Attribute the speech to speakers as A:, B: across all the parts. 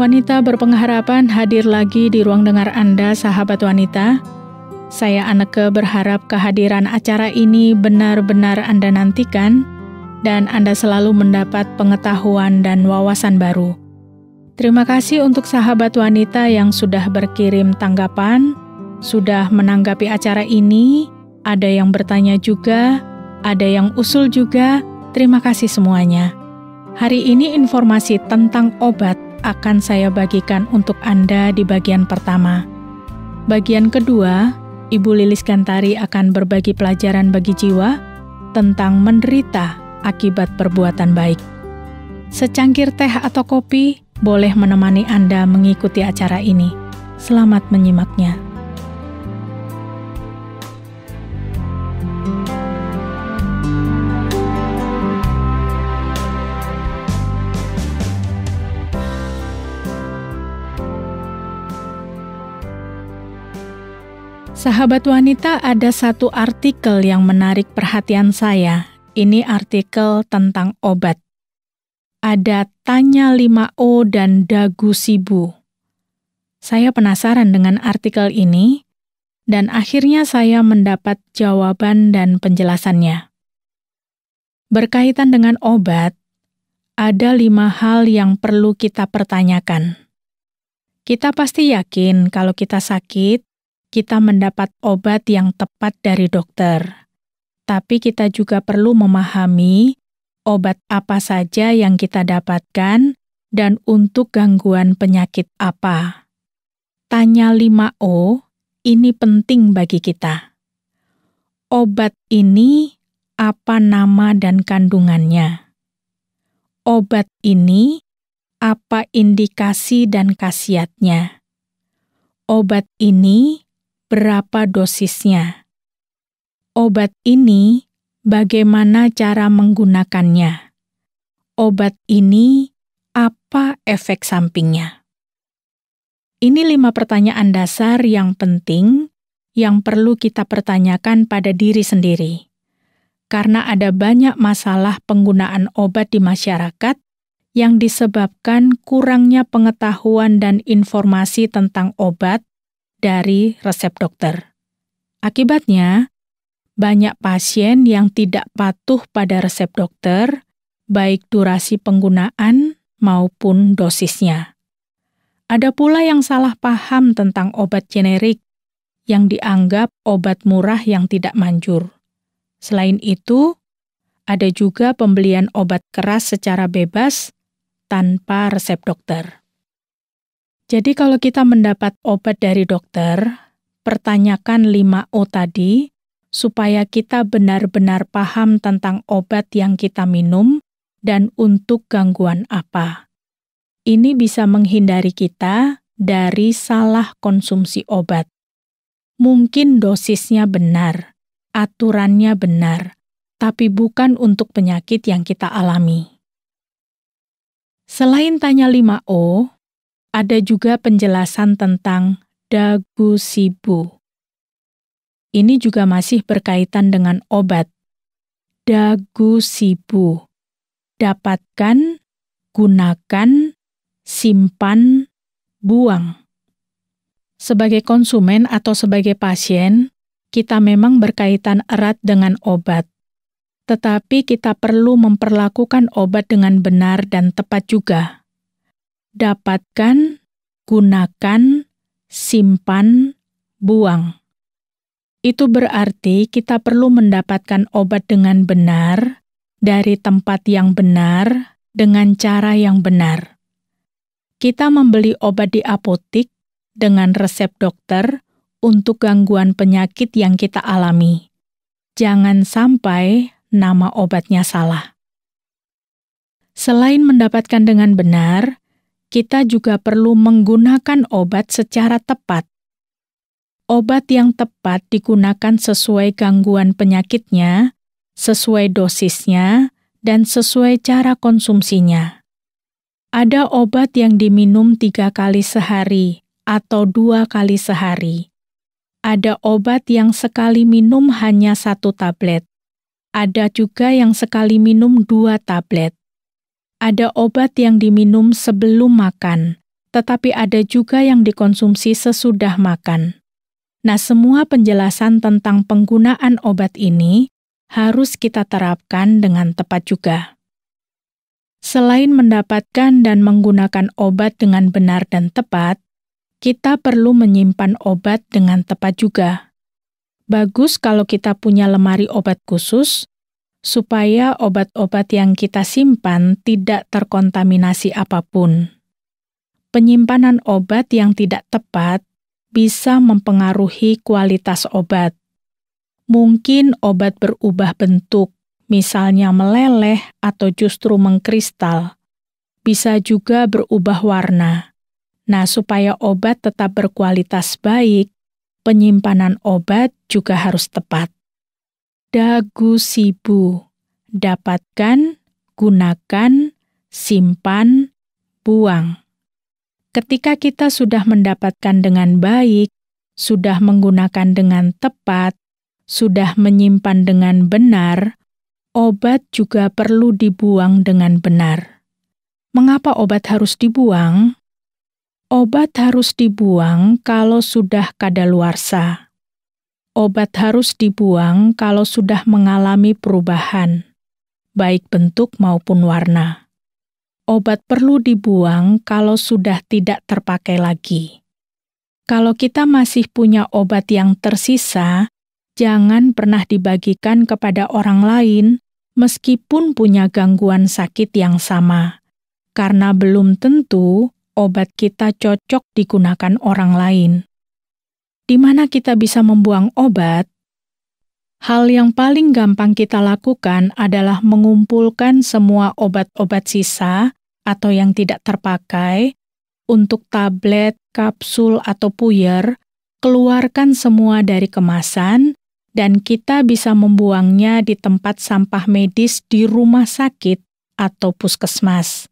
A: Wanita berpengharapan hadir lagi di ruang dengar Anda, sahabat wanita. Saya Anneke berharap kehadiran acara ini benar-benar Anda nantikan dan Anda selalu mendapat pengetahuan dan wawasan baru. Terima kasih untuk sahabat wanita yang sudah berkirim tanggapan, sudah menanggapi acara ini, ada yang bertanya juga, ada yang usul juga. Terima kasih semuanya. Hari ini informasi tentang obat akan saya bagikan untuk Anda di bagian pertama. Bagian kedua, Ibu Lilis Gantari akan berbagi pelajaran bagi jiwa tentang menderita akibat perbuatan baik. Secangkir teh atau kopi boleh menemani Anda mengikuti acara ini. Selamat menyimaknya. Sahabat wanita, ada satu artikel yang menarik perhatian saya. Ini artikel tentang obat. Ada Tanya 5O dan Dagu Sibu. Saya penasaran dengan artikel ini, dan akhirnya saya mendapat jawaban dan penjelasannya. Berkaitan dengan obat, ada 5 hal yang perlu kita pertanyakan. Kita pasti yakin kalau kita sakit, kita mendapat obat yang tepat dari dokter. Tapi kita juga perlu memahami obat apa saja yang kita dapatkan dan untuk gangguan penyakit apa. Tanya 5O, ini penting bagi kita. Obat ini apa nama dan kandungannya? Obat ini apa indikasi dan khasiatnya? Obat ini berapa dosisnya? Obat ini bagaimana cara menggunakannya? Obat ini apa efek sampingnya? Ini 5 pertanyaan dasar yang penting yang perlu kita pertanyakan pada diri sendiri. Karena ada banyak masalah penggunaan obat di masyarakat yang disebabkan kurangnya pengetahuan dan informasi tentang obat dari resep dokter. Akibatnya, banyak pasien yang tidak patuh pada resep dokter, baik durasi penggunaan maupun dosisnya. Ada pula yang salah paham tentang obat generik, yang dianggap obat murah yang tidak manjur. Selain itu, ada juga pembelian obat keras secara bebas tanpa resep dokter. Jadi kalau kita mendapat obat dari dokter, pertanyakan 5O tadi, supaya kita benar-benar paham tentang obat yang kita minum dan untuk gangguan apa. Ini bisa menghindari kita dari salah konsumsi obat. Mungkin dosisnya benar, aturannya benar, tapi bukan untuk penyakit yang kita alami. Selain tanya 5O, ada juga penjelasan tentang Dagu Sibu. Ini juga masih berkaitan dengan obat. Dagu Sibu. Dapatkan, gunakan, simpan, buang. Sebagai konsumen atau sebagai pasien, kita memang berkaitan erat dengan obat. Tetapi kita perlu memperlakukan obat dengan benar dan tepat juga. Dapatkan, gunakan, simpan, buang. Itu berarti kita perlu mendapatkan obat dengan benar, dari tempat yang benar, dengan cara yang benar. Kita membeli obat di apotik dengan resep dokter untuk gangguan penyakit yang kita alami. Jangan sampai nama obatnya salah. Selain mendapatkan dengan benar, kita juga perlu menggunakan obat secara tepat. Obat yang tepat digunakan sesuai gangguan penyakitnya, sesuai dosisnya, dan sesuai cara konsumsinya. Ada obat yang diminum 3 kali sehari atau 2 kali sehari. Ada obat yang sekali minum hanya 1 tablet. Ada juga yang sekali minum 2 tablet. Ada obat yang diminum sebelum makan, tetapi ada juga yang dikonsumsi sesudah makan. Nah, semua penjelasan tentang penggunaan obat ini harus kita terapkan dengan tepat juga. Selain mendapatkan dan menggunakan obat dengan benar dan tepat, kita perlu menyimpan obat dengan tepat juga. Bagus kalau kita punya lemari obat khusus, supaya obat-obat yang kita simpan tidak terkontaminasi apapun. Penyimpanan obat yang tidak tepat bisa mempengaruhi kualitas obat. Mungkin obat berubah bentuk, misalnya meleleh atau justru mengkristal. Bisa juga berubah warna. Nah, supaya obat tetap berkualitas baik, penyimpanan obat juga harus tepat. Dagu sibu, dapatkan, gunakan, simpan, buang. Ketika kita sudah mendapatkan dengan baik, sudah menggunakan dengan tepat, sudah menyimpan dengan benar, obat juga perlu dibuang dengan benar. Mengapa obat harus dibuang? Obat harus dibuang kalau sudah kadaluarsa. Obat harus dibuang kalau sudah mengalami perubahan, baik bentuk maupun warna. Obat perlu dibuang kalau sudah tidak terpakai lagi. Kalau kita masih punya obat yang tersisa, jangan pernah dibagikan kepada orang lain meskipun punya gangguan sakit yang sama, karena belum tentu obat kita cocok digunakan orang lain. Di mana kita bisa membuang obat? Hal yang paling gampang kita lakukan adalah mengumpulkan semua obat-obat sisa atau yang tidak terpakai untuk tablet, kapsul, atau puyer, keluarkan semua dari kemasan, dan kita bisa membuangnya di tempat sampah medis di rumah sakit atau puskesmas.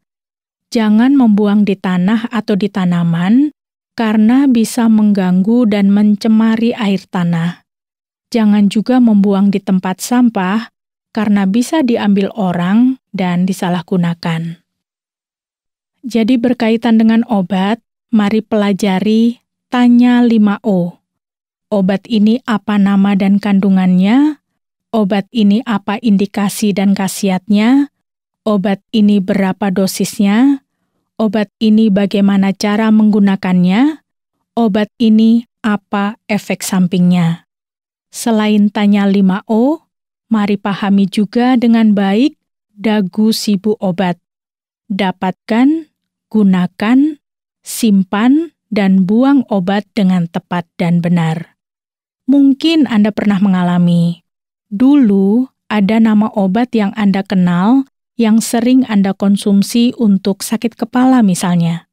A: Jangan membuang di tanah atau di tanaman, karena bisa mengganggu dan mencemari air tanah. Jangan juga membuang di tempat sampah, karena bisa diambil orang dan disalahgunakan. Jadi berkaitan dengan obat, mari pelajari tanya 5O. Obat ini apa nama dan kandungannya? Obat ini apa indikasi dan khasiatnya? Obat ini berapa dosisnya? Obat ini bagaimana cara menggunakannya? Obat ini apa efek sampingnya? Selain tanya 5O, mari pahami juga dengan baik dagu sibu obat. Dapatkan, gunakan, simpan, dan buang obat dengan tepat dan benar. Mungkin Anda pernah mengalami, dulu ada nama obat yang Anda kenal yang sering Anda konsumsi untuk sakit kepala misalnya.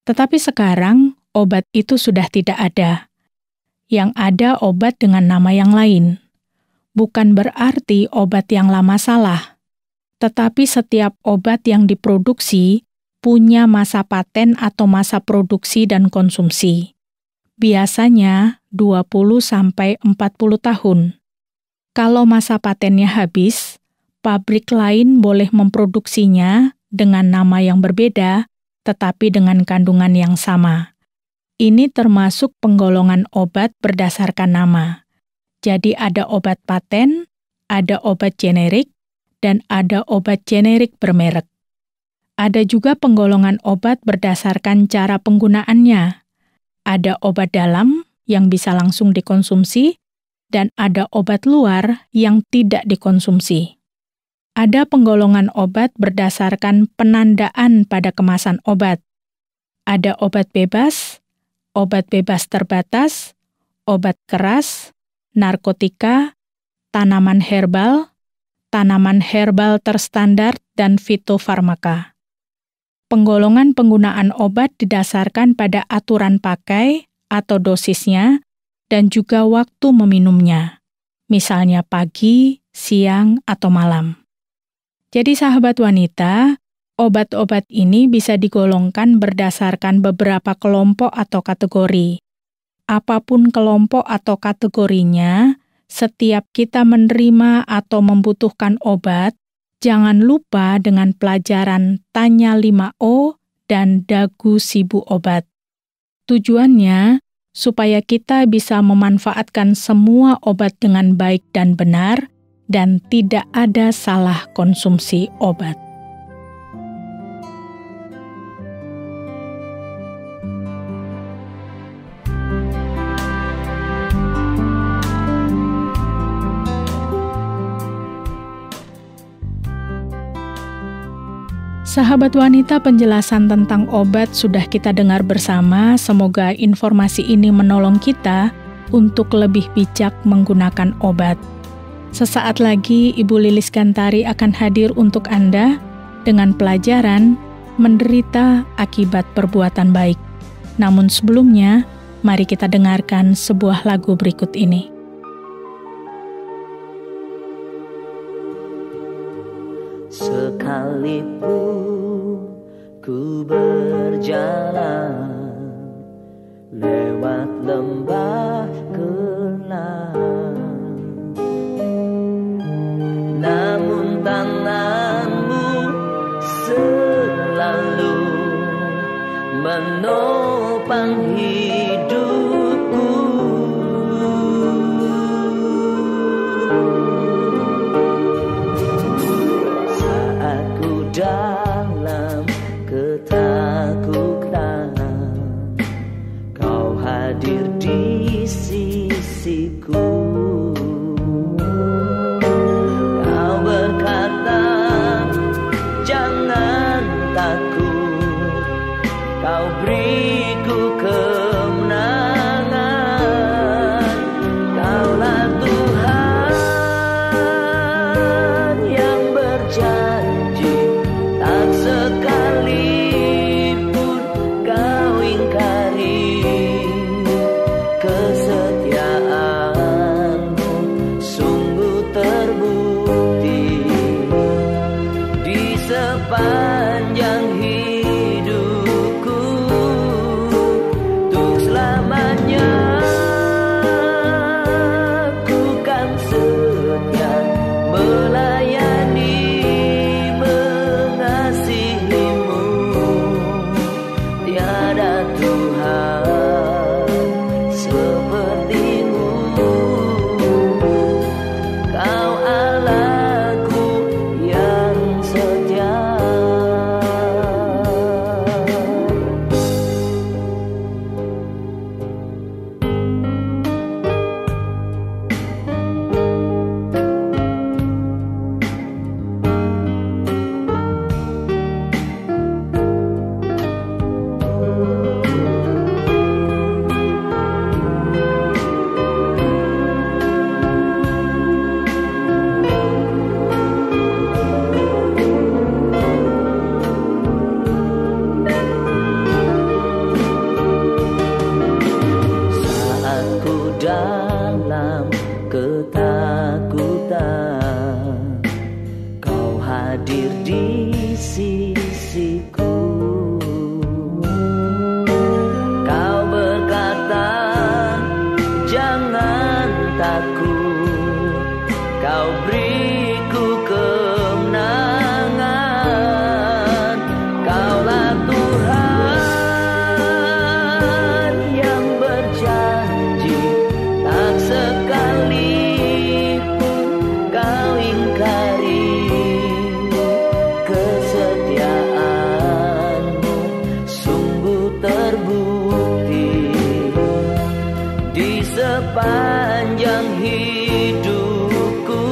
A: Tetapi sekarang obat itu sudah tidak ada. Yang ada obat dengan nama yang lain. Bukan berarti obat yang lama salah, tetapi setiap obat yang diproduksi punya masa paten atau masa produksi dan konsumsi. Biasanya 20-40 tahun. Kalau masa patennya habis, pabrik lain boleh memproduksinya dengan nama yang berbeda, tetapi dengan kandungan yang sama. Ini termasuk penggolongan obat berdasarkan nama. Jadi ada obat paten, ada obat generik, dan ada obat generik bermerek. Ada juga penggolongan obat berdasarkan cara penggunaannya. Ada obat dalam yang bisa langsung dikonsumsi, dan ada obat luar yang tidak dikonsumsi. Ada penggolongan obat berdasarkan penandaan pada kemasan obat. Ada obat bebas terbatas, obat keras, narkotika, tanaman herbal terstandar, dan fitofarmaka. Penggolongan penggunaan obat didasarkan pada aturan pakai atau dosisnya dan juga waktu meminumnya, misalnya pagi, siang, atau malam. Jadi sahabat wanita, obat-obat ini bisa digolongkan berdasarkan beberapa kelompok atau kategori. Apapun kelompok atau kategorinya, setiap kita menerima atau membutuhkan obat, jangan lupa dengan pelajaran tanya 5O dan dagu sibu obat. Tujuannya supaya kita bisa memanfaatkan semua obat dengan baik dan benar dan tidak ada salah konsumsi obat. Sahabat wanita, penjelasan tentang obat sudah kita dengar bersama. Semoga informasi ini menolong kita untuk lebih bijak menggunakan obat. Sesaat lagi Ibu Lilis Gantari akan hadir untuk Anda dengan pelajaran menderita akibat perbuatan baik. Namun sebelumnya, mari kita dengarkan sebuah lagu berikut ini.
B: Sekalipun ku berjalan lewat lembah gelap, namun tanganmu selalu menopang hidupku. Dalam ketakutan, Kau hadir di sisiku. Kau berkata, jangan takut, Kau beriku kemenangan. Kaulah Tuhan yang berjanji, tak sekalipun Kau ingkari. Kesetiaan-Mu sungguh terbukti di sepanjang hidupku. Untuk selamanya ku kan setia melayani, tiada Tuhan seperti-Mu. Kau Allahku yang setia. Dalam ketakutan, Kau hadir di sisiku. Kau berkata, jangan takut, Kau beriku kemenangan. Kaulah Tuhan yang berjanji, tak sekalipun Kau ingkari. Kesetiaan-Mu sungguh terbukti di sepanjang hidupku.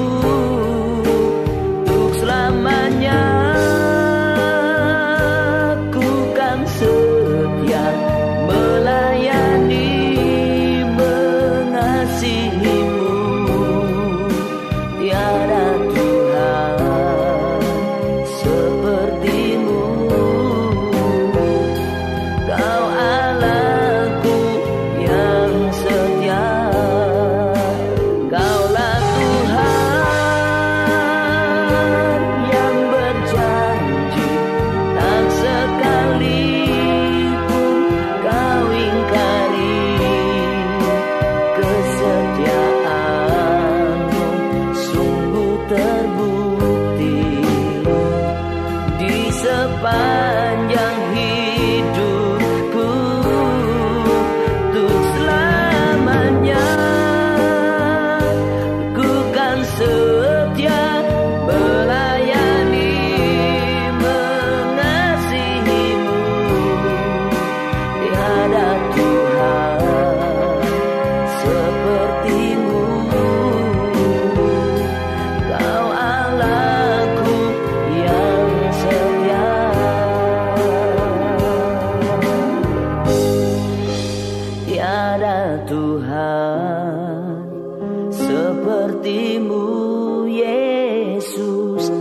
B: sepertimu, Yesus,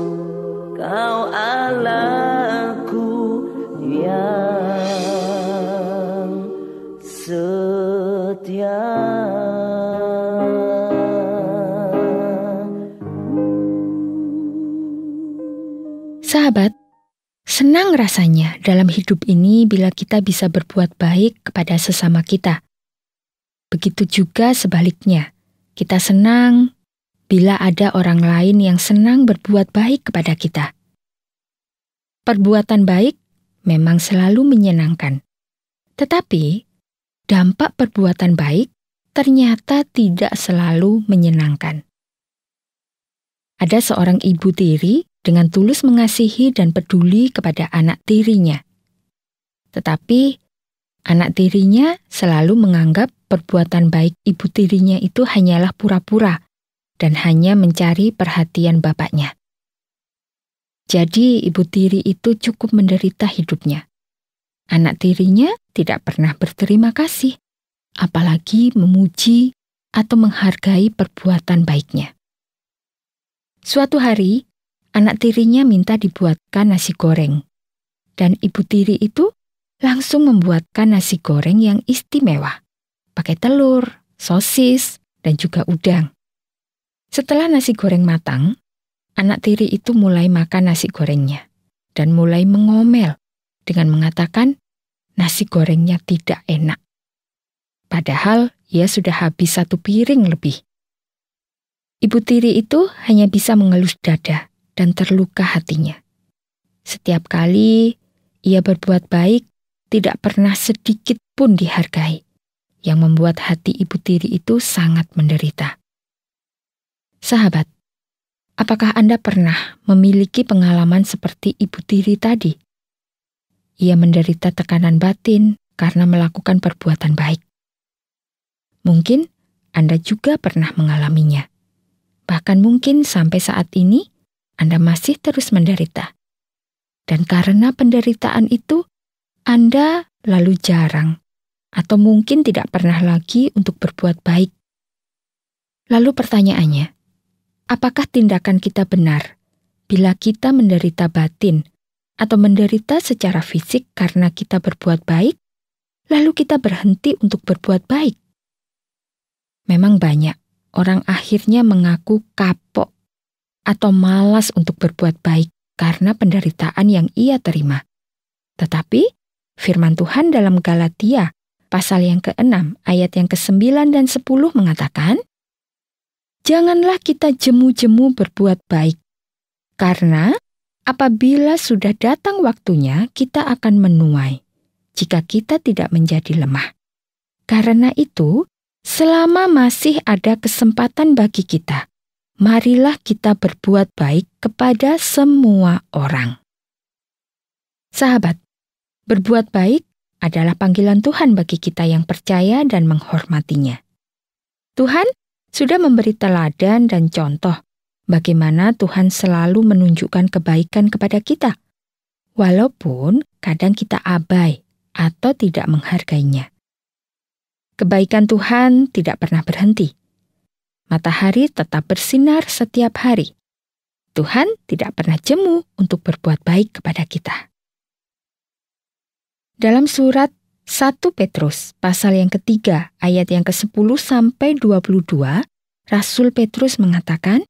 B: Kau Allahku yang setia.
C: Sahabat, senang rasanya dalam hidup ini bila kita bisa berbuat baik kepada sesama kita. Begitu juga sebaliknya, kita senang bila ada orang lain yang senang berbuat baik kepada kita. Perbuatan baik memang selalu menyenangkan, tetapi dampak perbuatan baik ternyata tidak selalu menyenangkan. Ada seorang ibu tiri dengan tulus mengasihi dan peduli kepada anak tirinya. Tetapi anak tirinya selalu menganggap perbuatan baik ibu tirinya itu hanyalah pura-pura dan hanya mencari perhatian bapaknya. Jadi ibu tiri itu cukup menderita hidupnya. Anak tirinya tidak pernah berterima kasih, apalagi memuji atau menghargai perbuatan baiknya. Suatu hari, anak tirinya minta dibuatkan nasi goreng, dan ibu tiri itu langsung membuatkan nasi goreng yang istimewa, pakai telur, sosis, dan juga udang. Setelah nasi goreng matang, anak tiri itu mulai makan nasi gorengnya, dan mulai mengomel dengan mengatakan nasi gorengnya tidak enak. Padahal ia sudah habis 1 piring lebih. Ibu tiri itu hanya bisa mengelus dada dan terluka hatinya. Setiap kali ia berbuat baik, tidak pernah sedikit pun dihargai, yang membuat hati ibu tiri itu sangat menderita. Sahabat, apakah Anda pernah memiliki pengalaman seperti ibu tiri tadi? Ia menderita tekanan batin karena melakukan perbuatan baik. Mungkin Anda juga pernah mengalaminya. Bahkan mungkin sampai saat ini, Anda masih terus menderita. Dan karena penderitaan itu, Anda lalu jarang atau mungkin tidak pernah lagi untuk berbuat baik. Lalu pertanyaannya, apakah tindakan kita benar bila kita menderita batin atau menderita secara fisik karena kita berbuat baik, lalu kita berhenti untuk berbuat baik? Memang banyak orang akhirnya mengaku kapok atau malas untuk berbuat baik karena penderitaan yang ia terima. Tetapi firman Tuhan dalam Galatia pasal yang ke-6 ayat yang ke-9 dan 10 mengatakan, "Janganlah kita jemu-jemu berbuat baik, karena apabila sudah datang waktunya kita akan menuai, jika kita tidak menjadi lemah. Karena itu, selama masih ada kesempatan bagi kita, marilah kita berbuat baik kepada semua orang." Sahabat, berbuat baik adalah panggilan Tuhan bagi kita yang percaya dan menghormatinya. Tuhan sudah memberi teladan dan contoh bagaimana Tuhan selalu menunjukkan kebaikan kepada kita, walaupun kadang kita abai atau tidak menghargainya. Kebaikan Tuhan tidak pernah berhenti. Matahari tetap bersinar setiap hari. Tuhan tidak pernah jemu untuk berbuat baik kepada kita. Dalam surat 1 Petrus pasal yang ke-3 ayat yang ke-10 sampai 22, Rasul Petrus mengatakan,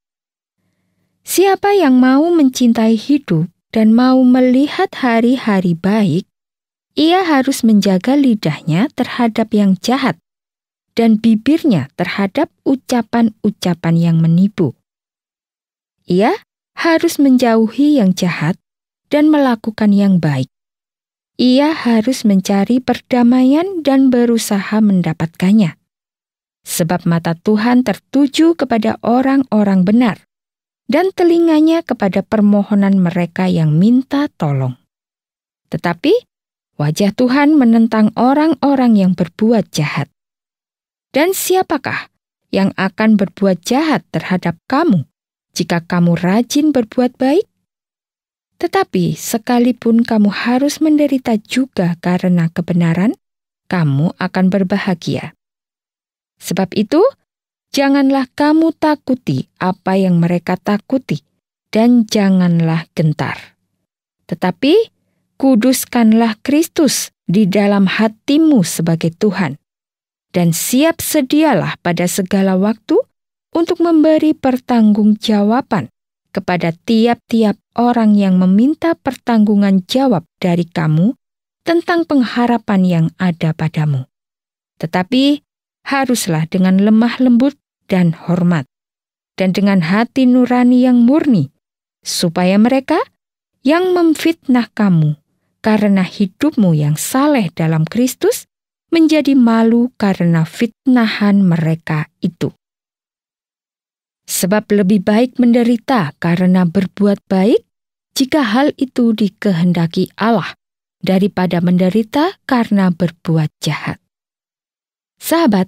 C: "Siapa yang mau mencintai hidup dan mau melihat hari-hari baik, ia harus menjaga lidahnya terhadap yang jahat dan bibirnya terhadap ucapan-ucapan yang menipu. Ia harus menjauhi yang jahat dan melakukan yang baik. Ia harus mencari perdamaian dan berusaha mendapatkannya. Sebab mata Tuhan tertuju kepada orang-orang benar, dan telinganya kepada permohonan mereka yang minta tolong. Tetapi wajah Tuhan menentang orang-orang yang berbuat jahat. Dan siapakah yang akan berbuat jahat terhadap kamu jika kamu rajin berbuat baik? Tetapi sekalipun kamu harus menderita juga karena kebenaran, kamu akan berbahagia. Sebab itu, Janganlah kamu takuti apa yang mereka takuti, dan janganlah gentar. Tetapi kuduskanlah Kristus di dalam hatimu sebagai Tuhan, dan siap sedialah pada segala waktu untuk memberi pertanggungjawaban kepada tiap-tiap orang yang meminta pertanggungan jawab dari kamu tentang pengharapan yang ada padamu. Tetapi haruslah dengan lemah lembut dan hormat, dan dengan hati nurani yang murni, supaya mereka yang memfitnah kamu karena hidupmu yang saleh dalam Kristus menjadi malu karena fitnahan mereka itu. Sebab lebih baik menderita karena berbuat baik, jika hal itu dikehendaki Allah, daripada menderita karena berbuat jahat. Sahabat,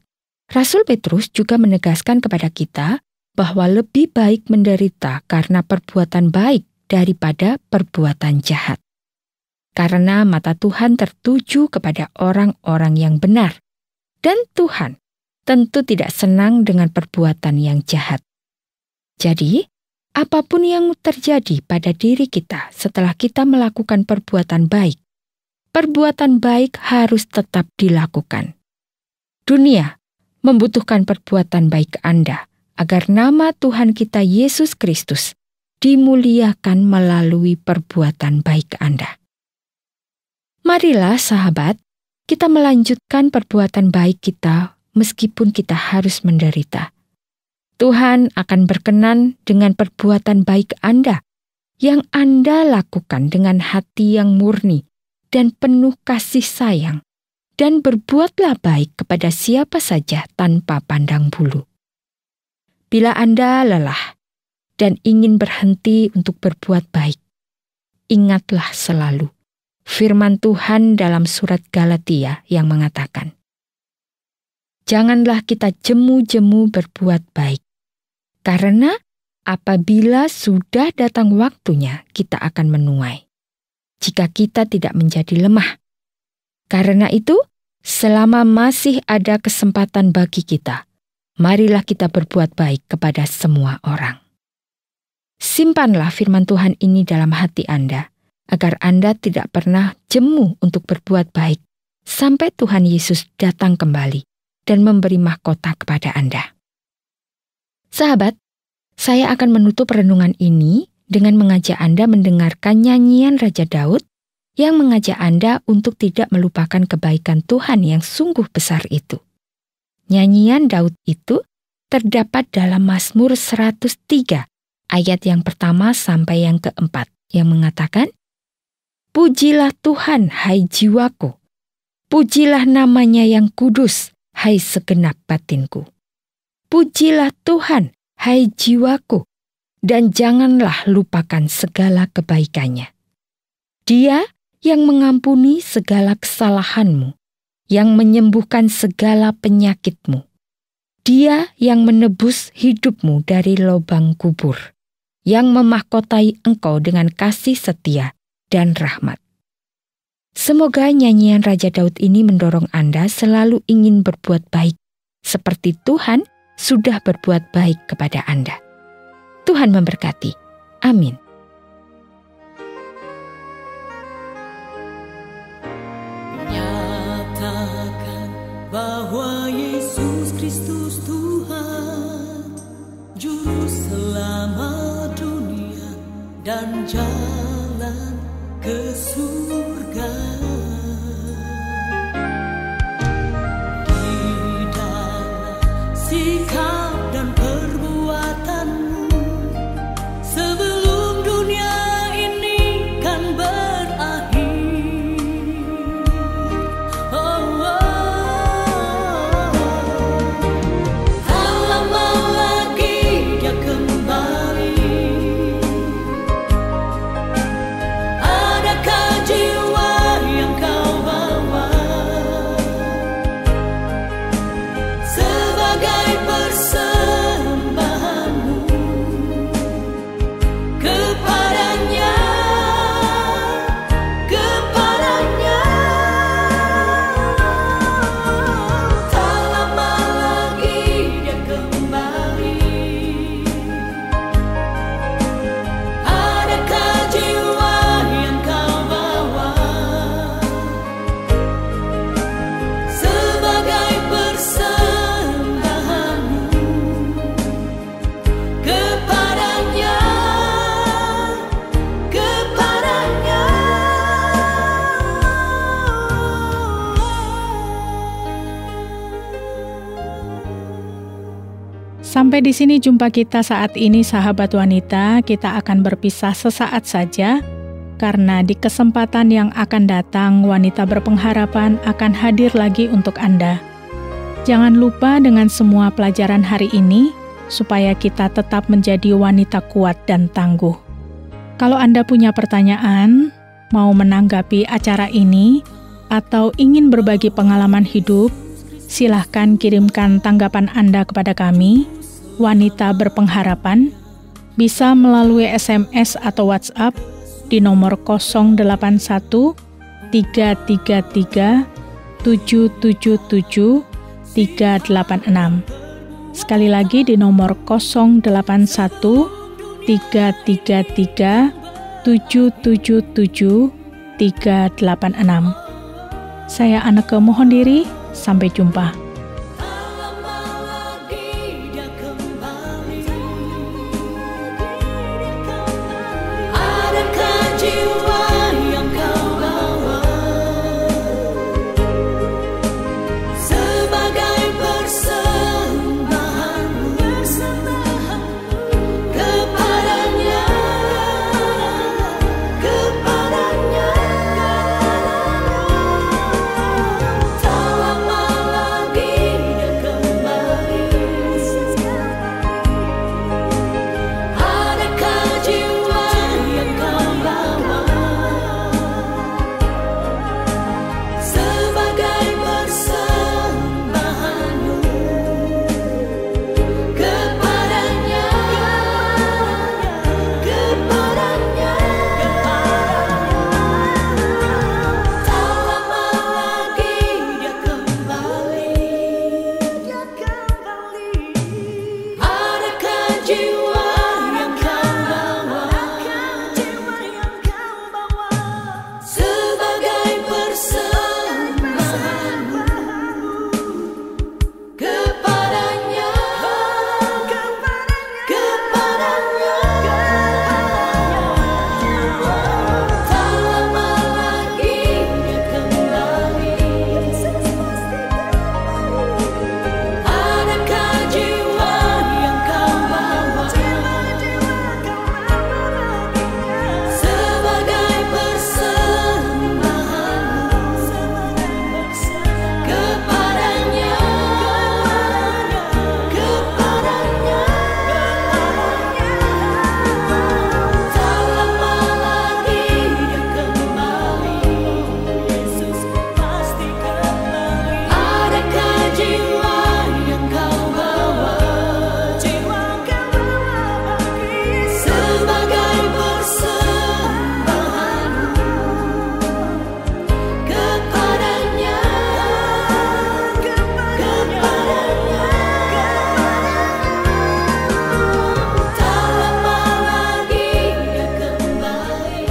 C: Rasul Petrus juga menegaskan kepada kita bahwa lebih baik menderita karena perbuatan baik daripada perbuatan jahat. Karena mata Tuhan tertuju kepada orang-orang yang benar, dan Tuhan tentu tidak senang dengan perbuatan yang jahat. Jadi, apapun yang terjadi pada diri kita setelah kita melakukan perbuatan baik harus tetap dilakukan. Dunia membutuhkan perbuatan baik Anda, agar nama Tuhan kita Yesus Kristus dimuliakan melalui perbuatan baik Anda. Marilah sahabat, kita melanjutkan perbuatan baik kita meskipun kita harus menderita. Tuhan akan berkenan dengan perbuatan baik Anda yang Anda lakukan dengan hati yang murni dan penuh kasih sayang, dan berbuatlah baik kepada siapa saja tanpa pandang bulu. Bila Anda lelah dan ingin berhenti untuk berbuat baik, ingatlah selalu firman Tuhan dalam surat Galatia yang mengatakan, "Janganlah kita jemu-jemu berbuat baik, karena apabila sudah datang waktunya kita akan menuai, jika kita tidak menjadi lemah. Karena itu, selama masih ada kesempatan bagi kita, marilah kita berbuat baik kepada semua orang." Simpanlah firman Tuhan ini dalam hati Anda, agar Anda tidak pernah jemu untuk berbuat baik sampai Tuhan Yesus datang kembali dan memberi mahkota kepada Anda. Sahabat, saya akan menutup renungan ini dengan mengajak Anda mendengarkan nyanyian Raja Daud yang mengajak Anda untuk tidak melupakan kebaikan Tuhan yang sungguh besar itu. Nyanyian Daud itu terdapat dalam Mazmur 103, ayat yang pertama sampai yang keempat, yang mengatakan, "Pujilah Tuhan, hai jiwaku. Pujilah namanya yang kudus, hai segenap batinku. Pujilah Tuhan, hai jiwaku, dan janganlah lupakan segala kebaikannya. Dia yang mengampuni segala kesalahanmu, yang menyembuhkan segala penyakitmu. Dia yang menebus hidupmu dari lubang kubur, yang memahkotai engkau dengan kasih setia dan rahmat." Semoga nyanyian Raja Daud ini mendorong Anda selalu ingin berbuat baik, seperti Tuhan sudah berbuat baik kepada Anda. Tuhan memberkati. Amin.
B: Nyatakan bahwa Yesus Kristus Tuhan, Juru Selamat dunia dan jalan ke surga. Di dalam sikap dan perbuatanmu, sebelum dunia ini kan berakhir. Tak lama lagi Dia kembali. Adakah jiwa yang
A: Sampai di sini jumpa kita saat ini, sahabat wanita. Kita akan berpisah sesaat saja, karena di kesempatan yang akan datang, Wanita Berpengharapan akan hadir lagi untuk Anda. Jangan lupa dengan semua pelajaran hari ini, supaya kita tetap menjadi wanita kuat dan tangguh. Kalau Anda punya pertanyaan, mau menanggapi acara ini, atau ingin berbagi pengalaman hidup, silahkan kirimkan tanggapan Anda kepada kami, Wanita Berpengharapan, bisa melalui SMS atau WhatsApp di nomor 081 333 777 386. Sekali lagi di nomor 081 333 777 386. Saya Anneke mohon diri, sampai jumpa.
B: Adakah jiwa yang kau bawa sebagai persembahanmu kepadanya, kepadanya? Tak lama lagi dia kembali. Adakah jiwa yang kau bawa sebagai persembahanmu kepadanya, kepadanya? Tak lama lagi dia kembali. Adakah jiwa yang kau bawa sebagai persembahanmu kepadanya, kepadanya? Tak lama lagi dia kembali. Adakah jiwa yang kau bawa sebagai persembahanmu kepadanya, kepadanya? Tak lama lagi dia kembali. Yesus pasti kembali. Adakah jiwa yang kau bawa sebagai persembahanmu kepadanya, kepadanya? Tak lama lagi dia kembali.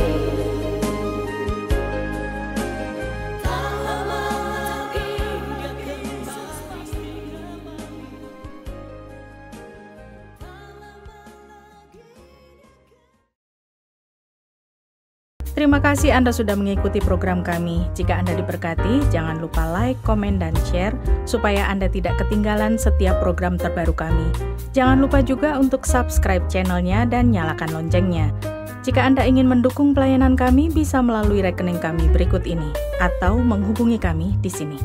B: Tak lama lagi dia kembali.
A: Terima kasih Anda sudah mengikuti program kami. Jika Anda diberkati, jangan lupa like, komen, dan share supaya Anda tidak ketinggalan setiap program terbaru kami. Jangan lupa juga untuk subscribe channelnya dan nyalakan loncengnya. Jika Anda ingin mendukung pelayanan kami, bisa melalui rekening kami berikut ini atau menghubungi kami di sini.